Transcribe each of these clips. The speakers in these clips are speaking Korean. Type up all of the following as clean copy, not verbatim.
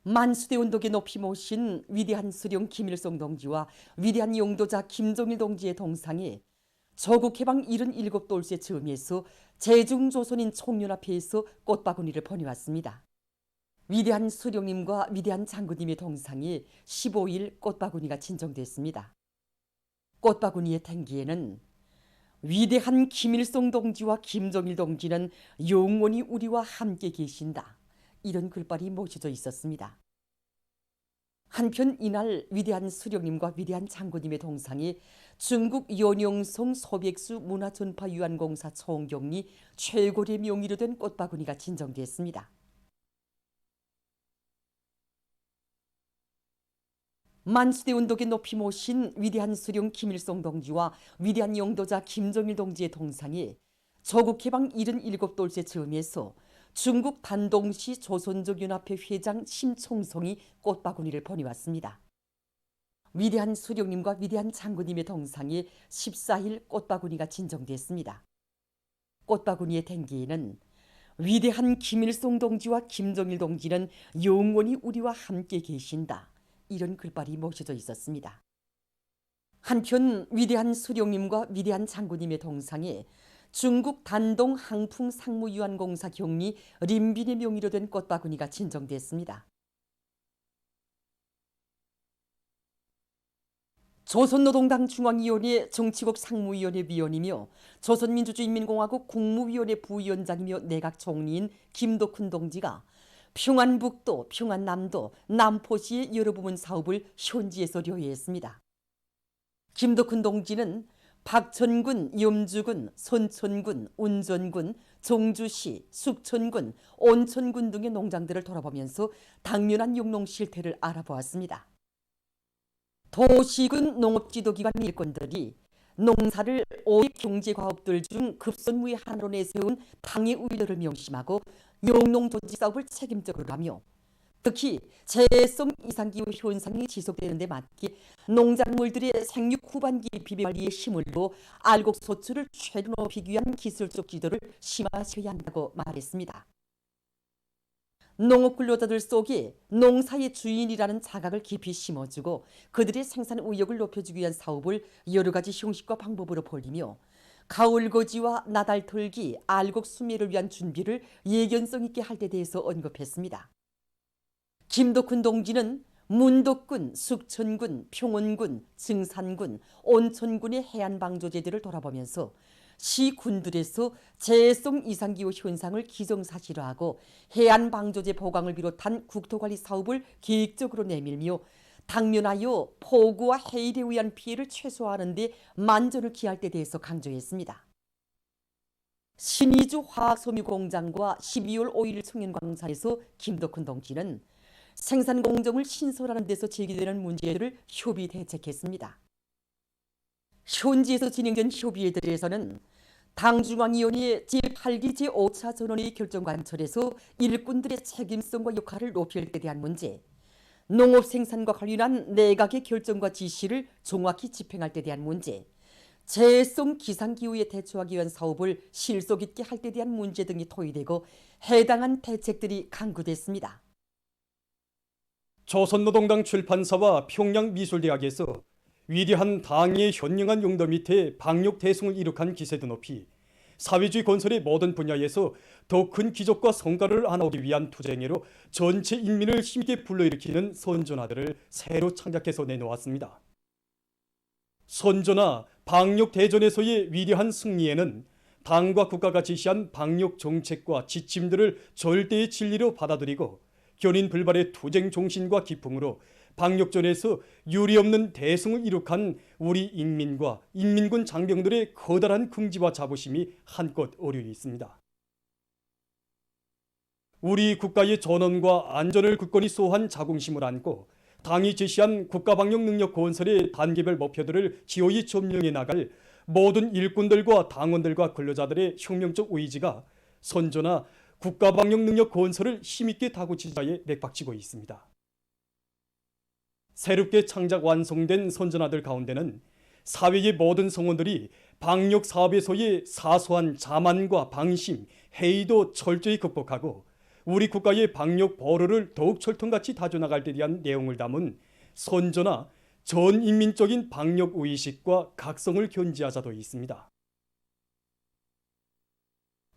만수대 운동에 높이 모신 위대한 수령 김일성 동지와 위대한 용도자 김정일 동지의 동상이 조국 해방 77돌째 즈음에서 제중조선인 총연합회에서 꽃바구니를 보내왔습니다. 위대한 수령님과 위대한 장군님의 동상이 15일 꽃바구니가 진정됐습니다. 꽃바구니의 탱기에는 위대한 김일성 동지와 김정일 동지는 영원히 우리와 함께 계신다, 이런 글발이 모셔져 있었습니다. 한편 이날 위대한 수령님과 위대한 장군님의 동상이 중국 연용성 소백수 문화전파유한공사 총경리 최고의 명의로 된 꽃바구니가 진정됐습니다. 만수대 운동에 높이 모신 위대한 수령 김일성 동지와 위대한 용도자 김정일 동지의 동상이 조국 해방 77돌째 즈음에서 중국 단동시 조선족연합회 회장 심총성이 꽃바구니를 보내왔습니다. 위대한 수령님과 위대한 장군님의 동상이 14일 꽃바구니가 진정됐습니다. 꽃바구니의 탱기에는 위대한 김일성 동지와 김정일 동지는 영원히 우리와 함께 계신다, 이런 글발이 모셔져 있었습니다. 한편 위대한 수령님과 위대한 장군님의 동상에 중국 단동 항풍 상무유한공사 경리 림빈의 명의로 된 꽃바구니가 진정됐습니다. 조선노동당 중앙위원회 정치국 상무위원회 위원이며 조선민주주의인민공화국 국무위원회 부위원장이며 내각총리인 김덕훈 동지가 평안북도, 평안남도, 남포시의 여러 부문 사업을 현지에서 료해했습니다. 김덕훈 동지는 박천군, 염주군, 선천군, 운전군, 정주시, 숙천군, 온천군 등의 농장들을 돌아보면서 당면한 용농 실태를 알아보았습니다. 도시군 농업지도기관 일꾼들이 농사를 5위 경제과업들 중 급선무의 하나로 내세운 당의 우위를 명심하고 용농조직 사업을 책임적으로 하며 특히 재해성 이상기후 현상이 지속되는 데 맞게 농작물들의 생육 후반기 비비관리에 힘을 둬 알곡 소출을 최대 높이기 위한 기술적 지도를 심화하셔야 한다고 말했습니다. 농업 근로자들 속에 농사의 주인이라는 자각을 깊이 심어주고 그들의 생산 의욕을 높여주기 위한 사업을 여러 가지 형식과 방법으로 벌이며 가을거지와 나달털기, 알곡 수매를 위한 준비를 예견성 있게 할 때 대해서 언급했습니다. 김덕훈 동지는 문덕군, 숙천군, 평원군, 증산군, 온천군의 해안방조제들을 돌아보면서 시군들에서 재해성 이상기후 현상을 기정사실화하고 해안방조제 보강을 비롯한 국토관리 사업을 계획적으로 내밀며 당면하여 폭우와 해일에 의한 피해를 최소화하는 데 만전을 기할 때 대해서 강조했습니다. 신의주 화학섬유공장과 12월 5일 청년광산에서 김덕훈 동지는 생산 공정을 신설하는 데서 제기되는 문제들을 협의 대책했습니다. 현지에서 진행된 협의회들에서는 당중앙위원회 제8기 제5차 전원회의 결정관철에서 일꾼들의 책임성과 역할을 높일 때 대한 문제, 농업 생산과 관련한 내각의 결정과 지시를 정확히 집행할 때 대한 문제, 재해성 기상기후에 대처하기 위한 사업을 실속 있게 할 때 대한 문제 등이 토의되고 해당한 대책들이 강구됐습니다. 조선노동당 출판사와 평양미술대학에서 위대한 당의 현명한 용도 밑에 방역 대승을 이룩한 기세도 높이 사회주의 건설의 모든 분야에서 더 큰 기적과 성과를 안아오기 위한 투쟁으로 전체 인민을 힘있게 불러일으키는 선전화들을 새로 창작해서 내놓았습니다. 선전화 방역 대전에서의 위대한 승리에는 당과 국가가 지시한 방역 정책과 지침들을 절대의 진리로 받아들이고 견인 불발의 투쟁 정신과 기풍으로 방역전에서 유례없는 대승을 이룩한 우리 인민과 인민군 장병들의 커다란 긍지와 자부심이 한껏 어려져 있습니다. 우리 국가의 전원과 안전을 굳건히 소화한 자긍심을 안고 당이 제시한 국가방역 능력 건설의 단계별 목표들을 기어이 점령해 나갈 모든 일꾼들과 당원들과 근로자들의 혁명적 의지가 선전하 국가방역 능력 건설을 힘있게 다구치자에 맥박치고 있습니다. 새롭게 창작 완성된 선전화들 가운데는 사회의 모든 성원들이 방역 사업에서의 사소한 자만과 방심, 해이도 철저히 극복하고 우리 국가의 방역 버로를 더욱 철통같이 다져나갈 데 대한 내용을 담은 선조나 전 인민적인 방역 의식과 각성을 견지하자도 있습니다.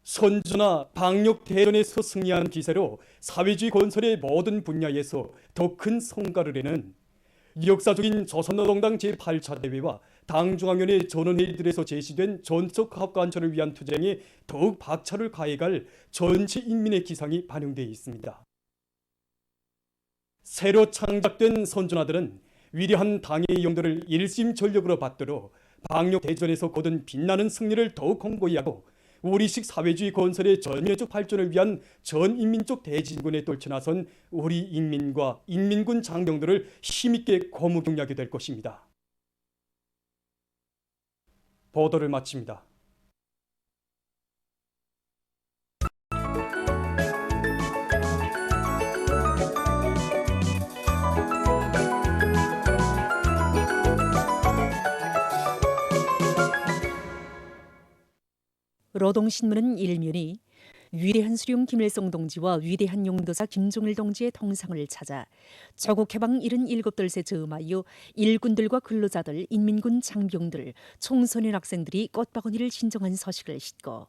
선조나 방역 대전에서 승리한 기세로 사회주의 건설의 모든 분야에서 더 큰 성과를 내는 역사적인 조선노동당 제8차 대회와 당중앙위원회 전원회의들에서 제시된 전적 화합관철을 위한 투쟁에 더욱 박차를 가해갈 전체 인민의 기상이 반영되어 있습니다. 새로 창작된 선전하들은 위대한 당의 용도를 일심전력으로 받들어 방역 대전에서 거둔 빛나는 승리를 더욱 공고히 하고 우리식 사회주의 건설의 전면적 발전을 위한 전인민족 대진군에 떨쳐나선 우리 인민과 인민군 장병들을 힘있게 고무경략하게 될 것입니다. 보도를 마칩니다. 노동신문은 일면이 위대한 수령 김일성 동지와 위대한 용도사 김종일 동지의 동상을 찾아 조국 해방 77돌새 즈음하여 일군들과 근로자들, 인민군 장병들, 청소년 학생들이 꽃바구니를 신정한 서식을 싣고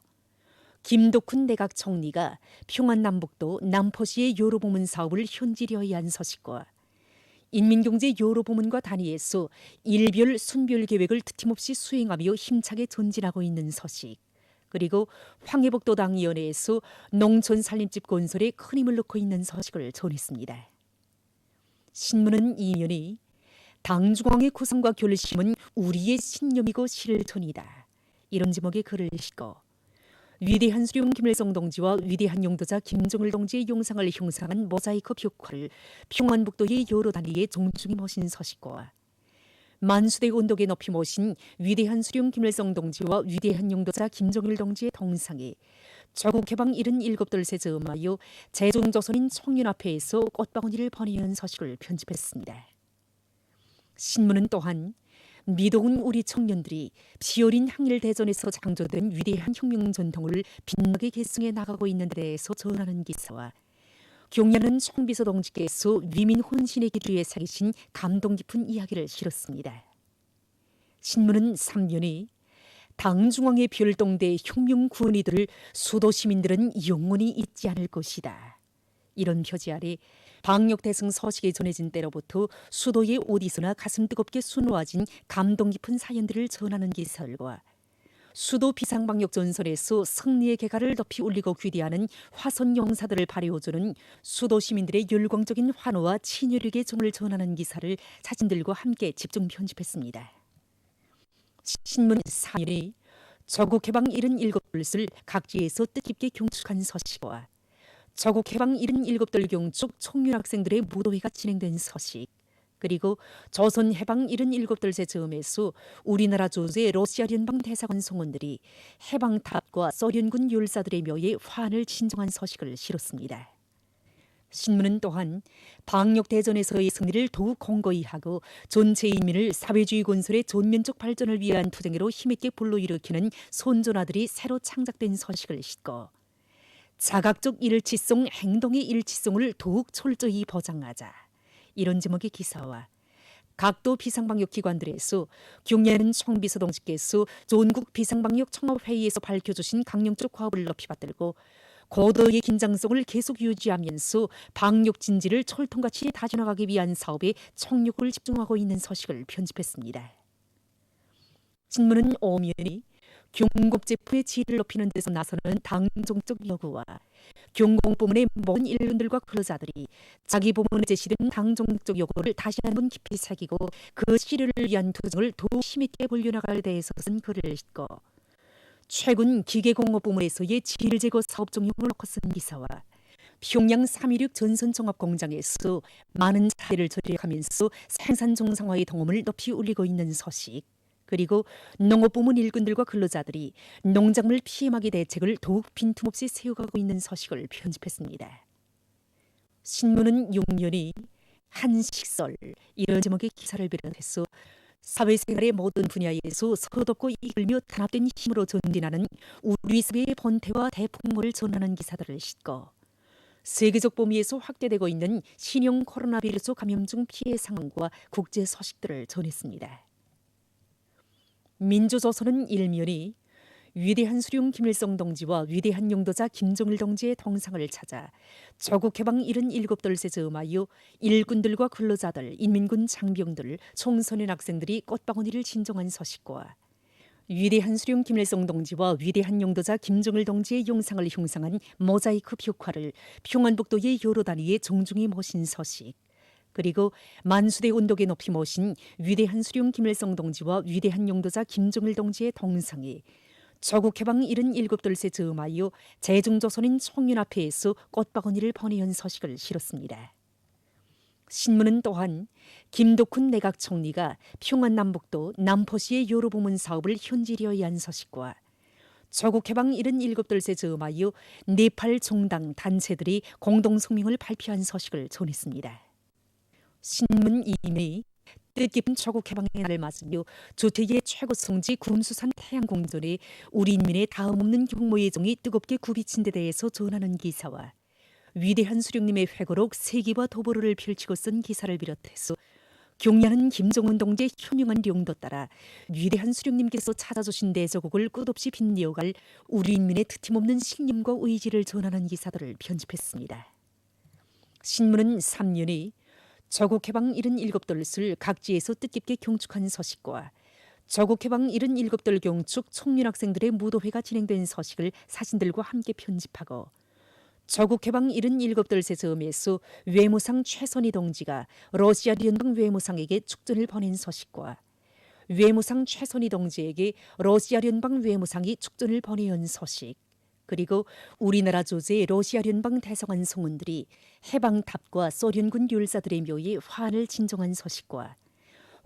김덕훈 내각 총리가 평안남북도 남포시의 요로보문 사업을 현지려야 한 서식과 인민경제 요로보문과 단위에서 일별 순별 계획을 트팀없이 수행하며 힘차게 전진하고 있는 서식, 그리고 황해북도당위원회에서 농촌살림집 건설에 큰 힘을 넣고 있는 서식을 전했습니다. 신문은 이면이 당중앙의 구성과 결심은 우리의 신념이고 실천이다, 이런 제목의 글을 싣고 위대한 수령 김일성 동지와 위대한 용도자 김종일 동지의 용상을 형상한 모자이크 벽화를 평안북도의 여러 단위에 정중히 모신 서식과 만수대 언덕에 높이 모신 위대한 수령 김일성 동지와 위대한 용도자 김종일 동지의 동상에 조국 해방 77돌새 즈음하여 제존조선인 청년앞에서 꽃바구니를 보내는 서식을 편집했습니다. 신문은 또한 미도운 우리 청년들이 피어린 항일대전에서 창조된 위대한 혁명 전통을 빛나게 계승해 나가고 있는 데 대해서 전하는 기사와 경야는 총비서 동지께서 위민 혼신의 기류에 새기신 감동 깊은 이야기를 실었습니다. 신문은 3면이 당중앙의 별동대 혁명 구원이들을 수도 시민들은 영원히 잊지 않을 것이다, 이런 표지 아래 방역 대승 서식이 전해진 때로부터 수도의 어디서나 가슴 뜨겁게 수놓아진 감동 깊은 사연들을 전하는 기사들과 수도 비상방역 전선에서 승리의 개가를 높이 올리고 귀대하는 화선 용사들을 발휘해주는 수도 시민들의 열광적인 환호와 친혈력의 정을 전하는 기사를 사진들과 함께 집중 편집했습니다. 신문 4일에 조국 해방 77돌을 각지에서 뜻깊게 경축한 서식과 조국 해방 77돌 경축 청년 학생들의 무도회가 진행된 서식, 그리고 조선 해방 77돌새 즈음에서 우리나라 조주의 러시아 연방 대사관 성원들이 해방탑과 소련군 열사들의 묘에 환을 진정한 서식을 실었습니다. 신문은 또한 방역대전에서의 승리를 더욱 공고히 하고 전체 인민을 사회주의 건설의 전면적 발전을 위한 투쟁으로 힘있게 불러일으키는 선전아들이 새로 창작된 서식을 싣고 자각적 일치성, 행동의 일치성을 더욱 철저히 보장하자, 이런 제목의 기사와 각도 비상방역 기관들에서 경례하는 총비서 동지께서 전국 비상방역 청업회의에서 밝혀주신 강령적 과업을 높이 받들고 고도의 긴장성을 계속 유지하면서 방역 진지를 철통같이 다져나가기 위한 사업에 총력을 집중하고 있는 서식을 편집했습니다. 신문은 오면이 경공 제품의 질을 높이는 데서 나서는 당정적 요구와 경공부문의 모든 일꾼들과 근로자들이 자기 부문에 제시된 당정적 요구를 다시 한번 깊이 새기고 그 실현을 위한 투쟁을 더욱 힘있게 벌려나갈 데에서 쓴 글을 싣고 최근 기계공업부문에서의 질제거 사업 종용을 놓고 쓴 기사와 평양 316 전선종합공장에서 많은 자재를 절약하면서 생산 정상화의 동험을 높이 올리고 있는 소식, 그리고 농업부문 일꾼들과 근로자들이 농작물 피해막이 대책을 더욱 빈틈없이 세워가고 있는 서식을 편집했습니다. 신문은 6년이 한식설, 이런 제목의 기사를 비롯해서 사회생활의 모든 분야에서 서럽고 이끌며 단합된 힘으로 전진하는 우리 사회의 본태와 대풍모를 전하는 기사들을 싣고 세계적 범위에서 확대되고 있는 신형 코로나 바이러스 감염증 피해 상황과 국제 소식들을 전했습니다. 민주조선은 일면이 위대한 수령 김일성 동지와 위대한 용도자 김정일 동지의 동상을 찾아 조국 해방 77돌새 즈음하여 일꾼들과 근로자들, 인민군 장병들, 청소년 학생들이 꽃바구니를 진정한 소식과 위대한 수령 김일성 동지와 위대한 용도자 김정일 동지의 영상을 흉상한 모자이크 벽화를 평안북도의 여러 단위에 정중히 모신 소식, 그리고 만수대 운동에 높이 모신 위대한 수령 김일성 동지와 위대한 용도자 김정일 동지의 동상이 조국 해방 77돌새 즈음하여 제중조선인 총연합회에서 꽃바구니를 보내온 소식을 실었습니다. 신문은 또한 김덕훈 내각 총리가 평안남북도 남포시의 여러 부문 사업을 현지리에 한 소식과 조국 해방 77돌새 즈음하여 네팔 종당 단체들이 공동 성명을 발표한 소식을 전했습니다. 신문 이메이 뜻깊은 조국 해방의 날을 맞으며 조태기의 최고 성지 구름수산 태양공전에 우리 인민의 다음 없는 경모의 정이 뜨겁게 굽이친 데 대해서 전하는 기사와 위대한 수령님의 회고록 세기와 도보로를 펼치고 쓴 기사를 비롯해서 경리하는 김정은 동지의 현명한 용도 따라 위대한 수령님께서 찾아주신 대조국을 끝없이 빛내어갈 우리 인민의 트팀없는 신념과 의지를 전하는 기사들을 편집했습니다. 신문은 3년이 조국 해방 77돌을 각지에서 뜻깊게 경축한 소식과 조국 해방 77돌 경축 청년학생들의 무도회가 진행된 소식을 사진들과 함께 편집하고 조국 해방 77돌새 즈음에서 외무상 최선희 동지가 러시아 연방 외무상에게 축전을 보낸 소식과 외무상 최선희 동지에게 러시아 연방 외무상이 축전을 보내온 소식, 그리고 우리나라 조제의 러시아 연방 대성한 성운들이 해방탑과 소련군 율사들의 묘에 화환을 진정한 소식과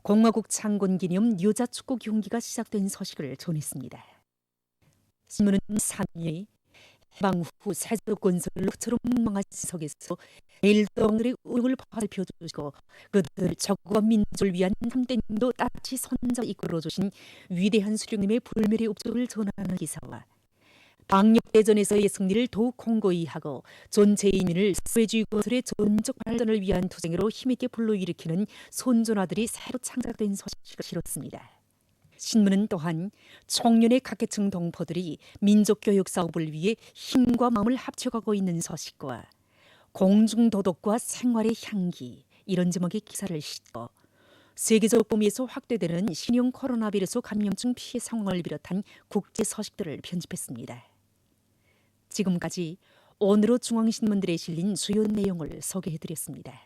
공화국 창건 기념 여자 축구 경기가 시작된 소식을 전했습니다. 신문은 3일 해방 후 세조 건설을 처럼 망한 지석에서 일동들의 의욕을 발표해주시고 그들 적과 민족을 위한 함대님도 따치 선자 이끌어주신 위대한 수령님의 불멸의 업적을 전하는 기사와 방역대전에서의 승리를 더욱 공고히 하고 전체 인민을 사회주의 건설의 전적 발전을 위한 투쟁으로 힘있게 불러일으키는 손전화들이 새로 창작된 소식을 실었습니다. 신문은 또한 청년의 각계층 동포들이 민족교육 사업을 위해 힘과 마음을 합쳐가고 있는 소식과 공중도덕과 생활의 향기, 이런 제목의 기사를 싣고 세계적 범위에서 확대되는 신형 코로나 바이러스 감염증 피해 상황을 비롯한 국제 소식들을 편집했습니다. 지금까지 오늘의 중앙신문들에 실린 주요 내용을 소개해드렸습니다.